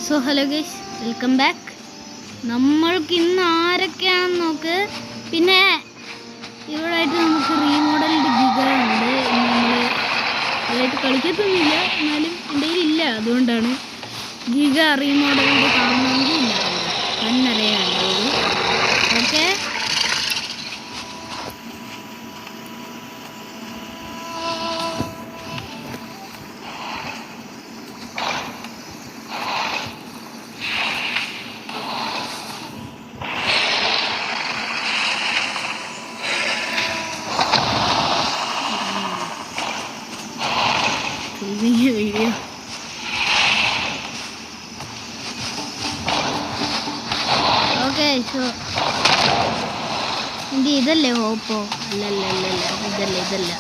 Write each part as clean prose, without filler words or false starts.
So hello guys, welcome back. നമ്മൾക്ക് ഇന്ന് ആരൊക്കെയാണെന്ന് നോക്ക്. പിന്നെ ഇവിടെ ആയിട്ട് നമുക്ക് റീമോഡൽഡ് ഗിഗ ഉണ്ട്. നമ്മൾ അതിലായിട്ട് കളിക്കത്തൊന്നുമില്ല, എന്നാലും എൻ്റെ കയ്യിലില്ല. അതുകൊണ്ടാണ് ഗിഗ റീമോഡൽഡ് കാണണമെങ്കിൽ ഇല്ല, കണ്ണറിയാണ്. Okay, video okay. സോ എൻ്റെ ഇതല്ലേ ഓപ്പോ? അല്ലല്ല ഇതല്ല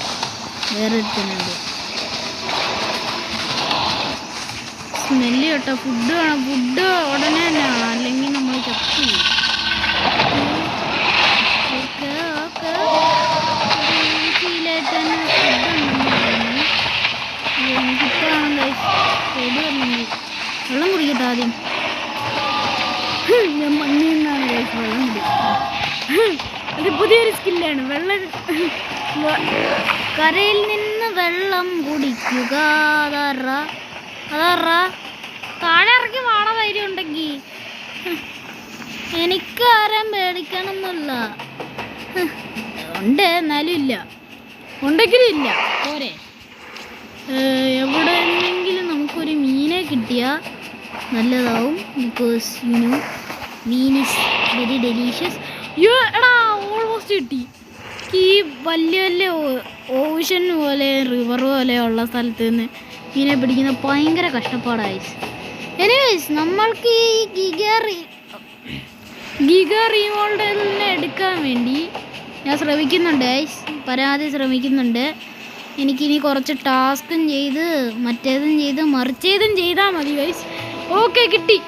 വേറെ എടുക്കുന്നുണ്ട്. സ്മെല്ല് കേട്ടോ. ഫുഡ് വേണം, ഫുഡ് ഉടനെ തന്നെ വേണം, അല്ലെങ്കിൽ നമ്മൾ ചത്തു. ഓക്കെ ഓക്കെ, ഫീലായിട്ട് തന്നെ എനിക്കിപ്പോഴാണ് പേടി വരുന്നുണ്ട്. വെള്ളം കുടിക്കട്ടെ ആദ്യം. ഞാൻ മണ്ണിൽ നിന്നാണ് കഴിച്ച് വെള്ളം കുടിക്കുന്നത്. അത് പുതിയൊരു സ്കില്ലാണ്. വെള്ളം കരയിൽ നിന്ന് വെള്ളം കുടിക്കുക. അതാറാ താഴെ ഇറക്കി വാട ധൈര്യം ഉണ്ടെങ്കിൽ. എനിക്ക് ആരാൻ പേടിക്കാനൊന്നുമില്ല. ഉണ്ട്, എന്നാലും ഇല്ല. ഉണ്ടെങ്കിലും ഇല്ല, പോരെ. എവിടെയെങ്കിലും നമുക്കൊരു മീനെ കിട്ടിയാൽ നല്ലതാവും. ബിക്കോസ് മീൻ ഈസ് വെരി ഡെലീഷ്യസ്. എടാ, ഓൾമോസ്റ്റ് കിട്ടി. ഈ വലിയ വലിയ ഓഷൻ പോലെ റിവർ പോലെയുള്ള സ്ഥലത്ത് നിന്ന് മീനെ പിടിക്കുന്ന ഭയങ്കര കഷ്ടപ്പാടായി. എനിവേസ്, നമ്മൾക്ക് ഈ ഗിഗ റീമോഡലിനെ എടുക്കാൻ വേണ്ടി ഞാൻ ശ്രമിക്കുന്നുണ്ട് ഗൈസ്, പരാതി ശ്രമിക്കുന്നുണ്ട്. എനിക്കിനി കുറച്ച് ടാസ്കും ചെയ്ത് മറ്റേതും ചെയ്ത് മറിച്ചേതും ചെയ്താൽ മതി ഗൈസ്. ഓക്കെ, കിട്ടി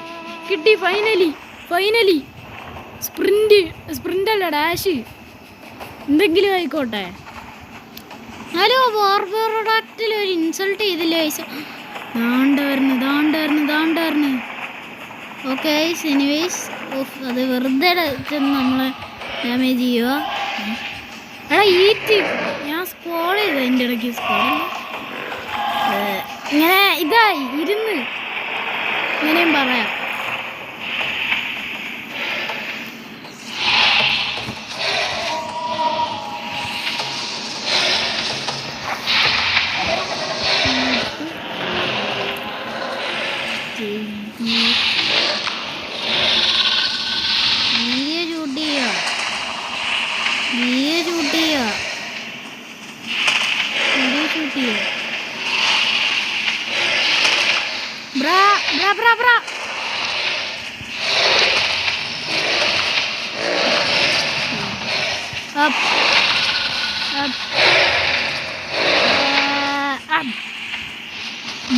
ഫൈനലി. സ്പ്രിൻ്റ് അല്ല, ഡാഷ്, എന്തെങ്കിലും ആയിക്കോട്ടെ. ഹലോ, വാർപ്രൊഡക്റ്റിൽ ഒരു ഇൻസൾട്ട് ചെയ്തില്ലേ ഗൈസ്? ദാണ്ടായിരുന്നു. ഓക്കെ ഗൈസ്, എനിവേസ്, അത് വെറുതെ ചെന്ന് നമ്മളെ ഡാമേജ് ചെയ്യുക. എടാ ഈറ്റ്, ഞാൻ സ്ക്രോൾ ചെയ്തു എൻ്റെ ഇടയ്ക്ക്. ഇങ്ങനെ ഇതായി ഇരുന്ന് ഇങ്ങനെയും പറയാം.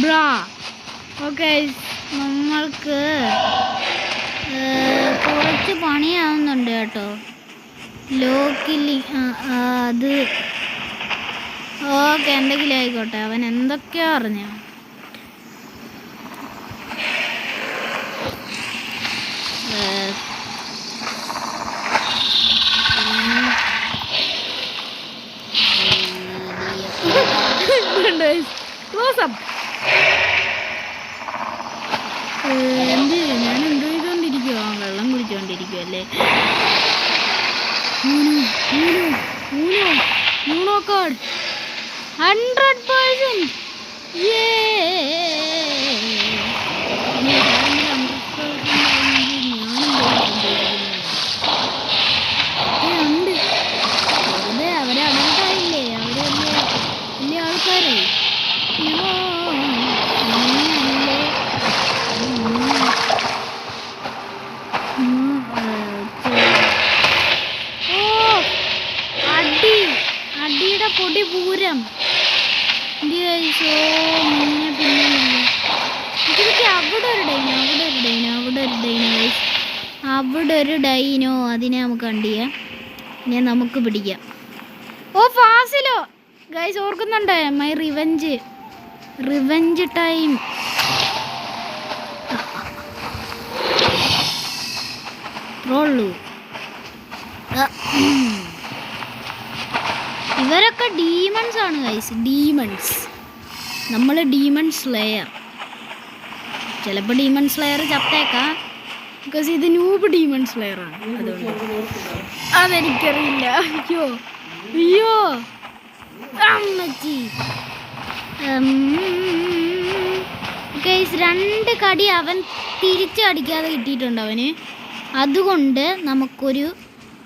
ബ്രാ ഓക്കെ, നമ്മൾക്ക് കുറച്ച് പണിയാവുന്നുണ്ട് കേട്ടോ. ലോക്കിലി അത് ഓക്കെ, എന്തെങ്കിലും ആയിക്കോട്ടെ. അവൻ എന്തൊക്കെയാ അറിഞ്ഞ. ഞാൻ എന്തോ ചെയ്തോണ്ടിരിക്കുവോ? വെള്ളം കുടിച്ചോണ്ടിരിക്കുവോ അല്ലേ? മൂണോ കാർഡ് 100%. ഉണ്ട്. വെറുതെ അവരെ അടണ്ടായില്ലേ, അവര് വലിയ ആൾക്കാരെ. അടിയുടെ പൊടി പൂരം. അവിടെ ഒരു ഡൈനോ, അതിനെ നമുക്ക് കണ്ടിയാം. ഇനി നമുക്ക് പിടിക്കാം. ഓ, ഫാസിലോ ഗൈസ്, ഓർക്കുന്നുണ്ട്? My revenge time. അത്രേ ഉള്ളൂ. ഇവരൊക്കെ ഡീമൺസ് ആണ് ഗൈസ്, ഡീമൺസ്. നമ്മൾ ഡീമൺ സ്ലെയർ. ചിലപ്പോൾ ഡീമൺ സ്ലെയർ ചത്തേക്കാം, ബിക്കോസ് ഇത് നൂബ് ഡീമൺ സ്ലെയർ ആണ്. അതുകൊണ്ട് അതെനിക്കറിയില്ല. അയ്യോ അയ്യോ അമ്മച്ചി. ഗൈസ് 2 കടി അവൻ തിരിച്ചടിക്കാതെ കിട്ടിയിട്ടുണ്ട് അവന്. അതുകൊണ്ട് നമുക്കൊരു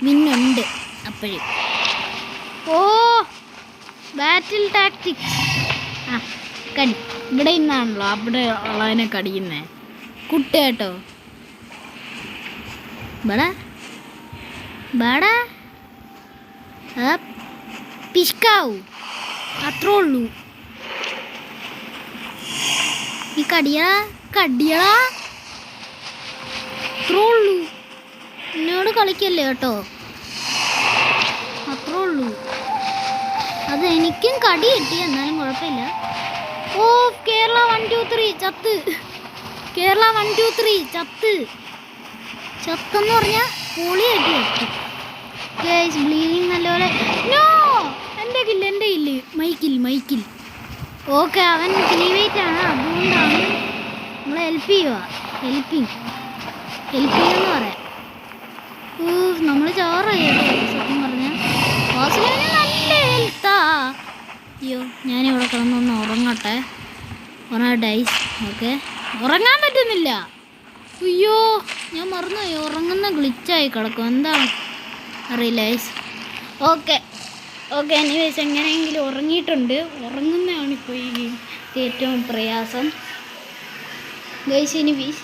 വിന്നുണ്ട് അപ്പോഴും. ഓ ബാറ്റിൽ ടാക്ടിക്സ്. ആ കടി ഇവിടെ ഇന്നാണല്ലോ അവിടെ ഉള്ളതിനെ കടിക്കുന്നേ കുട്ട കേട്ടോ. ബടാ ബടാ പിഷ്കാവൂ, അത്രേ ഉള്ളൂ. ഈ കടിയാ കടിയടാ, അത്രേ ഉള്ളൂ. എന്നോട് കളിക്കല്ലേ കേട്ടോ, അത്രേ ഉള്ളൂ. അത് എനിക്കും കടി കിട്ടി, എന്നാലും കുഴപ്പമില്ല. ഓ കേരള 1 2 3 ചത്ത്. കേരള 1 2 3 ചത്ത്. ചത്തെന്ന് പറഞ്ഞാൽ പൊളിയായിട്ട് ചത്തു. ഗൈസ് ബ്ലീഡിങ് നല്ലപോലെ. നോ എൻ്റെ കില്ല് മൈക്കിൽ. ഓക്കെ അവൻ ടീമേറ്റ് ആണ്, അതുകൊണ്ടാണ് നമ്മൾ ഹെൽപ്പ് ചെയ്യുക. ഹെൽപ്പിങ് എന്ന് പറയാം. നമ്മൾ ചോറായി സത്യം പറഞ്ഞാൽ. ഹോസ്റ്റലിന് നല്ല ഹെൽത്താ. അയ്യോ ഞാനിവിടെ കിടന്നൊന്ന് ഉറങ്ങട്ടെ. ഡൈസ് ഓക്കെ ഉറങ്ങാൻ പറ്റുന്നില്ല. അയ്യോ ഞാൻ മറന്നുപോയി, ഉറങ്ങുന്ന ഗ്ലിച്ചായി കിടക്കും, എന്താണ് അറിയില്ല ഗൈസ്. ഓക്കെ എനിവേസ് എങ്ങനെയെങ്കിലും ഉറങ്ങിയിട്ടുണ്ട്. ഉറങ്ങുന്നതാണ് ഇപ്പോൾ ഈ ഗെയിം ഏറ്റവും പ്രയാസം ഗൈസ്. എനിവേസ്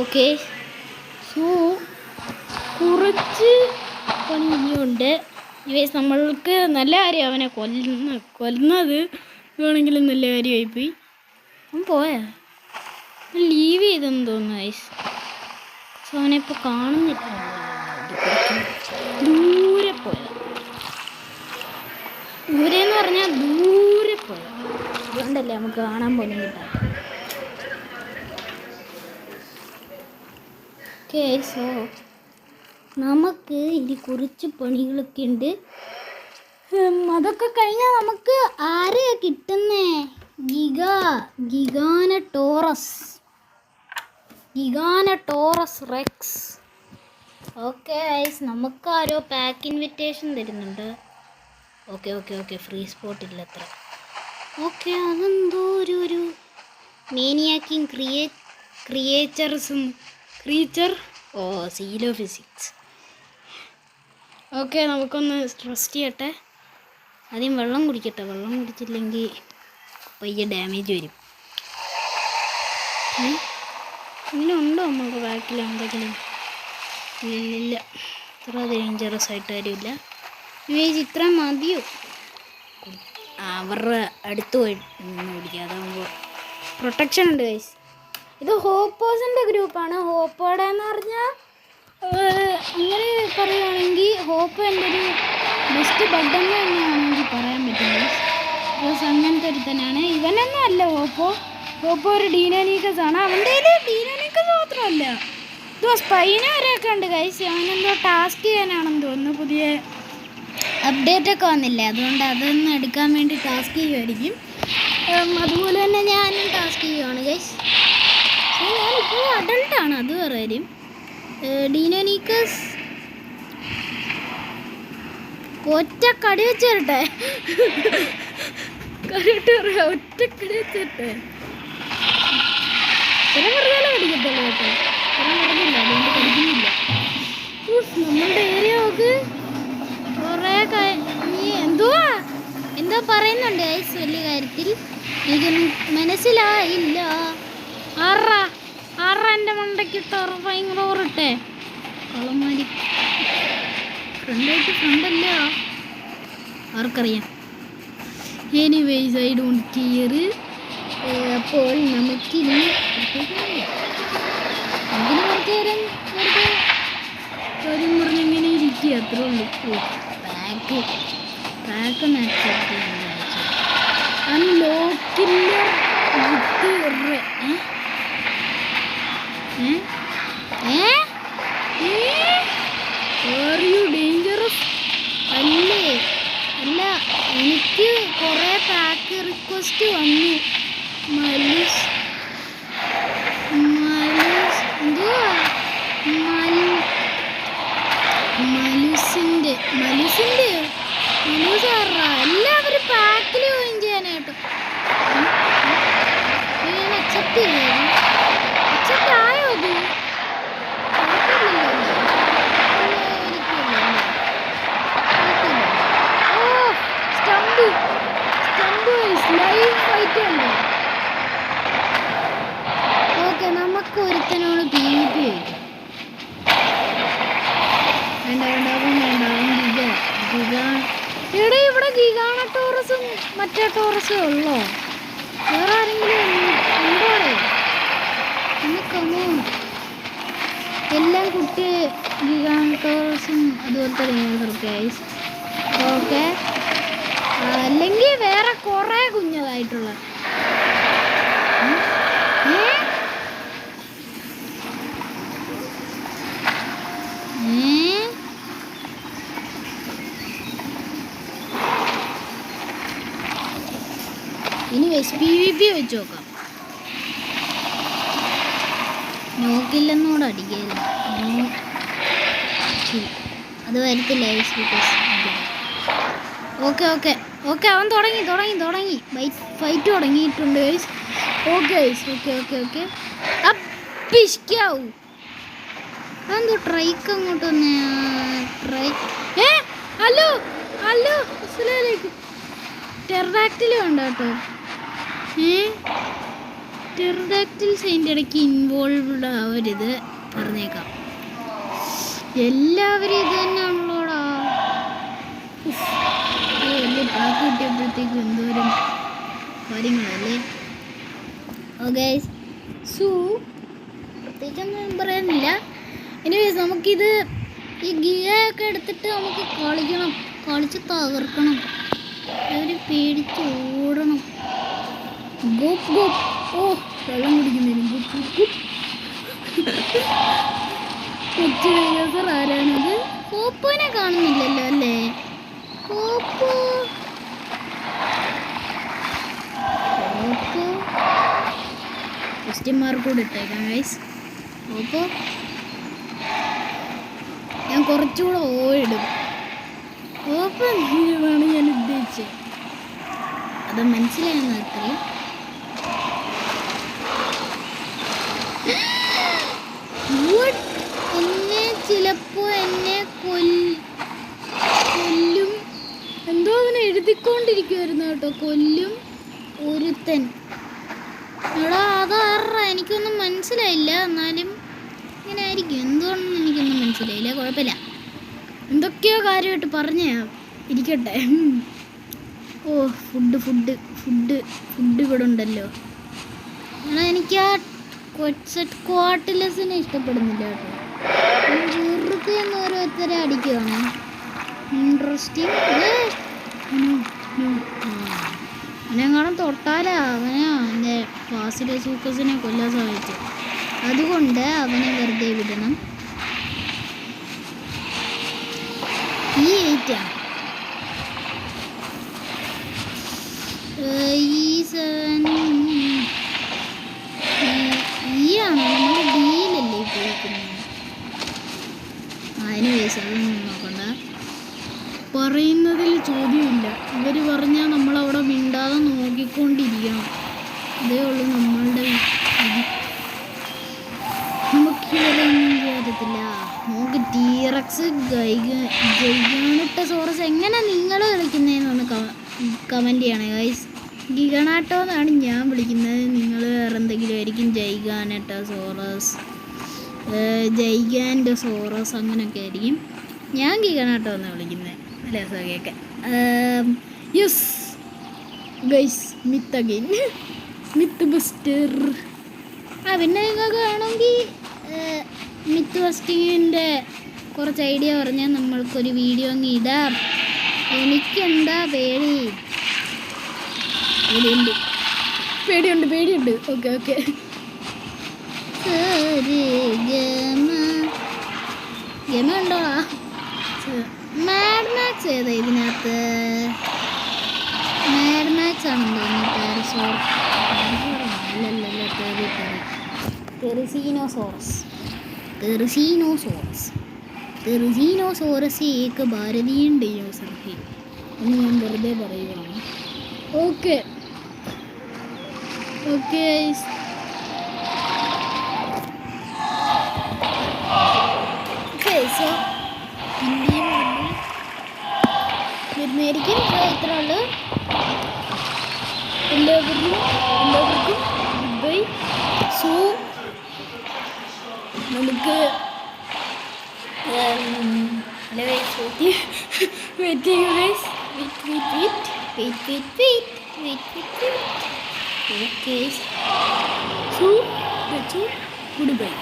ഓക്കെ സോ കുറച്ച് പണി ഇനിയുണ്ട്. എനിവേസ് നമ്മൾക്ക് നല്ല കാര്യം അവനെ കൊല്ലുന്നത് വേണമെങ്കിലും നല്ല കാര്യമായിപ്പോയി. അവൻ പോയാ ലീവ് ചെയ്തെന്ന് തോന്നുന്നു ഗൈസ്. സോ അവനെ ഇപ്പോൾ കാണുന്നില്ല, ദൂരെ പോയ. ദൂരെന്ന് പറഞ്ഞാൽ ദൂരെ പോയ, അതുകൊണ്ടല്ലേ നമുക്ക് കാണാൻ പോലും കിട്ടാം. ഓക്കെ സോ നമുക്ക് ഇനി കുറച്ച് പണികളൊക്കെ ഉണ്ട്. അതൊക്കെ കഴിഞ്ഞാൽ നമുക്ക് ആരെയാ കിട്ടുന്നേ? Giganotosaurus rex. ഓക്കെ ഗൈസ് നമുക്കാരോ പാക്ക് ഇൻവിറ്റേഷൻ തരുന്നുണ്ട്. ഓക്കെ ഫ്രീ സ്പോട്ട് ഇല്ല അത്ര. ഓക്കെ അതെന്തോ ഒരു മേനിയാക്കിങ് ക്രീച്ചർ ഓ സീലോ ഫിസിക്സ്. ഓക്കെ നമുക്കൊന്ന് റെസ്റ്റ് ചെയ്യട്ടെ. ആദ്യം വെള്ളം കുടിക്കട്ടെ, വെള്ളം കുടിച്ചില്ലെങ്കിൽ പയ്യെ ഡാമേജ് വരും. ഇങ്ങനെ ഉണ്ടോ നമുക്ക് ബാക്കിൽ എന്തെങ്കിലും? ഇല്ല, ഇത്ര ഡേഞ്ചറസ് ആയിട്ട് കാര്യമില്ല. ഇത്ര മതിയോ? അവരുടെ അടുത്ത് പോയി കുടിക്കുക, അതാകുമ്പോൾ പ്രൊട്ടക്ഷൻ ഉണ്ട് ഗൈസ്. ഇത് ഹോപ്പേഴ്സിൻ്റെ ഗ്രൂപ്പാണ്. ഹോപ്പേടെ എന്ന് പറഞ്ഞാൽ അങ്ങനെ പറയുകയാണെങ്കിൽ ഹോപ്പ് എൻ്റെ ഒരു ബെസ്റ്റ് ബഡ്ഡെന്ന് തന്നെയാണെങ്കിൽ പറയാൻ പറ്റും ഗൈസ്. ബിക്കോസ് അങ്ങനത്തെ ഒരു തന്നെയാണ്. ഇവനൊന്നും അല്ല ഹോപ്പോ ഒരു ഡീനോനീക്കസ് ആണ്. അവൻ്റെ കയ്യിൽ ഡീനോനീക്കസ് മാത്രമല്ല, ഇത് സ്പൈന വരെയൊക്കെ ഉണ്ട് ഗൈസ്. അവനെന്തോ ടാസ്ക് ചെയ്യാനാണെന്ന് തോന്നുന്നു, പുതിയ അപ്ഡേറ്റൊക്കെ വന്നില്ലേ, അതുകൊണ്ട് അതൊന്ന് എടുക്കാൻ വേണ്ടി ടാസ്ക് ചെയ്യുമായിരിക്കും. അതുപോലെ തന്നെ ഞാനും ടാസ്ക് ചെയ്യുവാണ് ഗൈസ്. ഞാനിപ്പോൾ അഡൾട്ടാണ്, അത് വേറെ കാര്യം. ഡീനോനീക്കസ് ഒറ്റക്കടി വെച്ച് തരട്ടെ, ഒറ്റക്കടി വെച്ച് തരട്ടെ. ചില മൃഗാലെ കടിക്കത്തുള്ളൂ കേട്ടോ, ചില മൃഗമില്ല, അതുകൊണ്ട് കടിക്കുന്നില്ല. നമ്മളുടെ ഏരിയ നോക്ക്, കുറേ നീ എന്തോ പറയുന്നുണ്ട് ഗൈസ്. വലിയ കാര്യത്തിൽ എനിക്കൊന്നും മനസ്സിലായില്ല. എൻ്റെ മണ്ടയ്ക്കിട്ട് ഭയങ്കര ഓറിട്ടെ കളമാരി. ഫ്രണ്ടല്ല ആർക്കറിയാം. Anyways I don't care. അപ്പോൾ നമുക്കിനി കുറച്ച് നേരം കാര്യം പറഞ്ഞിങ്ങനെ ഇരിക്കുക, അത്രേ ഉള്ളൂ. പാക്കൊന്ന് ആക്സെപ്റ്റ് ചെയ്യാൻ അൺലോക്കില്ല വിത്ത് വന്നു. മലൂസ് എന്തുവാ മലൂസിൻ്റെ എല്ലാവരും പാക്കിൽ ജോയിൻ ചെയ്യാനായിട്ട് ഞാൻ അക്സെപ്റ്റ് ചെയ്തത്. അക്സെപ്റ്റ് ആയോ അത്? ലൈവ് ഫൈറ്റ് ഉണ്ട്. ഓക്കെ, നമുക്ക് ഒരുത്തനോട് PvP വയ്ക്കാം. എടാ, ഇവിടെ ഗിഗാണോട്ടോറസും മറ്റേ ടോറസും ഉള്ളോ? വേറെ ആരെങ്കിലും ഉണ്ടോടെ? കമോ എല്ലാം കുട്ടി ഗിഗാണോട്ടോറസും അതുപോലത്തെ ഗൈസ്. ഓക്കെ, അല്ലെങ്കിൽ വേറെ കുറേ കുഞ്ഞതായിട്ടുള്ള ഇനി PvP വെച്ച് നോക്കാം. നോക്കില്ലെന്നോട് അടിക്കായിരുന്നു. അത് വരത്തില്ല. ഓക്കെ ഓക്കെ ഓക്കെ, അവൻ തുടങ്ങി ഫൈറ്റ് തുടങ്ങിയിട്ടുണ്ട് guys. Okay guys, okay okay okay. അപ്പിഷ്കാവൂ അതെന്തോ ട്രൈക്ക് അങ്ങോട്ട് വന്നേ. ഹലോ അസ്സലാമലൈക്കും. ടെറഡാക്റ്റിൽ വേണ്ട കേട്ടോ. ടെറഡാക്റ്റിൽസ് അതിൻ്റെ ഇടയ്ക്ക് ഇൻവോൾവ്ഡ് ആവരുത്, പറഞ്ഞേക്കാം. എല്ലാവരും ഇത് തന്നെയാണല്ലോടാ. വലിയ പാക്ക് കിട്ടിയപ്പോഴത്തേക്കും എന്തോരം കാര്യങ്ങളല്ലേ. ഓക്കെ, പ്രത്യേകിച്ചൊന്നും പറയാനില്ല. എനിവേസ്, നമുക്കിത് ഈ ഗിയയൊക്കെ എടുത്തിട്ട് നമുക്ക് കളിച്ച് തകർക്കണം. അവർ പേടിച്ച് ഓടണം. ഗോപ്പ് ഓ, വെള്ളം കുടിക്കുന്നതിനും ഗുപ്പ്. കൊച്ചു കഴിഞ്ഞാൽ ആരാണിത്? പോപ്പോനെ കാണുന്നില്ലല്ലോ അല്ലേ? പോപ്പോ ക്വസ്റ്റ്യന്മാർക്ക് കൂടെ ഇട്ടേക്കാം ഗൈസ്. പോപ്പോ ഞാൻ കുറച്ചുകൂടെ ഓയിടും. പോപ്പോ എന്താണ് ഞാൻ ഉദ്ദേശിച്ചത്? അത് മനസ്സിലായെന്ന് അത്രയും. എന്നെ കൊല്ലും എന്തോ അവനെ എഴുതിക്കൊണ്ടിരിക്കുമായിരുന്നു കേട്ടോ. കൊല്ലും ഒരുത്തൻ. എടാ, അതാറാ, എനിക്കൊന്നും മനസ്സിലായില്ല. എന്നാലും ഇങ്ങനെ ആയിരിക്കും. എന്തുകൊണ്ടെന്ന് എനിക്കൊന്നും മനസ്സിലായില്ല. കുഴപ്പമില്ല, എന്തൊക്കെയോ കാര്യമായിട്ട് പറഞ്ഞ ഇരിക്കട്ടെ. ഓ, ഫുഡ് ഇവിടെ ഉണ്ടല്ലോ. എന്നാൽ എനിക്ക് ആ ക്വാട്ടിലസിനെ ഇഷ്ടപ്പെടുന്നില്ല കേട്ടോ. വെറുതെ ഓരോരുത്തരെ അടിക്കുകയാണ്. ഇൻട്രസ്റ്റിംഗ്. അവനെങ്ങാനും തൊട്ടാലാ എൻ്റെ ഫാസിലെ സൂക്കസിനെ കൊല്ലാൻ സാധിച്ചു. അതുകൊണ്ട് അവനെ വെറുതെ വിടണം. ഈ 8 ആണ്. നമ്മൾ ഡീലല്ലേ ഉപയോഗിക്കുന്നത്. അതിന് പൈസ അതൊന്നും നോക്കണ്ട. പറയുന്നതിൽ ചോദ്യമില്ല. ഇവർ പറഞ്ഞാൽ നമ്മളവിടെ മിണ്ടാതെ നോക്കിക്കൊണ്ടിരിക്കണം. അതേ ഉള്ളൂ നമ്മളുടെ വിധി. നമുക്ക് ഇവരൊന്നും ചെയ്യാത്തില്ല. നമുക്ക് ടീറക്സ് ഗൈഗാണോട്ടോറസ് എങ്ങനെ നിങ്ങൾ കളിക്കുന്നതെന്നൊന്ന് കമൻറ്റ് ചെയ്യണേ ഗൈസ്. ഗിഗാണോട്ടോ എന്നാണ് ഞാൻ വിളിക്കുന്നത്. നിങ്ങൾ വേറെ എന്തെങ്കിലും ആയിരിക്കും. ജൈഗാൻറ്റോസോറസ് അങ്ങനെയൊക്കെ ആയിരിക്കും. ഞാൻ ഗിഗാണോട്ടോ എന്നാണ് വിളിക്കുന്നത്. അല്ലേ സഖയൊക്കെ? Yes guys, myth again, myth buster. പിന്നെ നിങ്ങൾക്ക് വേണമെങ്കിൽ മിത്ത് ബസ്റ്റിങ്ങിൻ്റെ കുറച്ച് ഐഡിയ പറഞ്ഞാൽ നമ്മൾക്കൊരു വീഡിയോ അങ്ങ് ഇടാം. എനിക്കെന്താ പേടിയുണ്ട്. ഓക്കെ ഗമ ഉണ്ടോടാ? മാഡ് മാക്സ് ഏതാ ഇതിനകത്ത്? മാഡ്മാക്സ് ആണെന്ന് തോന്നുന്നു. ടെറിസീനോസോറസ്. ടെറിസീനോസോറസ് ഏക ഭാരതീയൻ ഡൈനോസർ എന്ന് ഞാൻ വെറുതെ പറയുകയാണ്. ഓക്കെ ഓക്കെ സോ ഇന്ത്യയും വരുന്നതായിരിക്കും. ഇത്ര ഉള്ളു. എല്ലാവർക്കും ഗുഡ് ബൈ. സോ നമുക്ക് ഓക്കെ സോ ഗുഡ് ബൈ.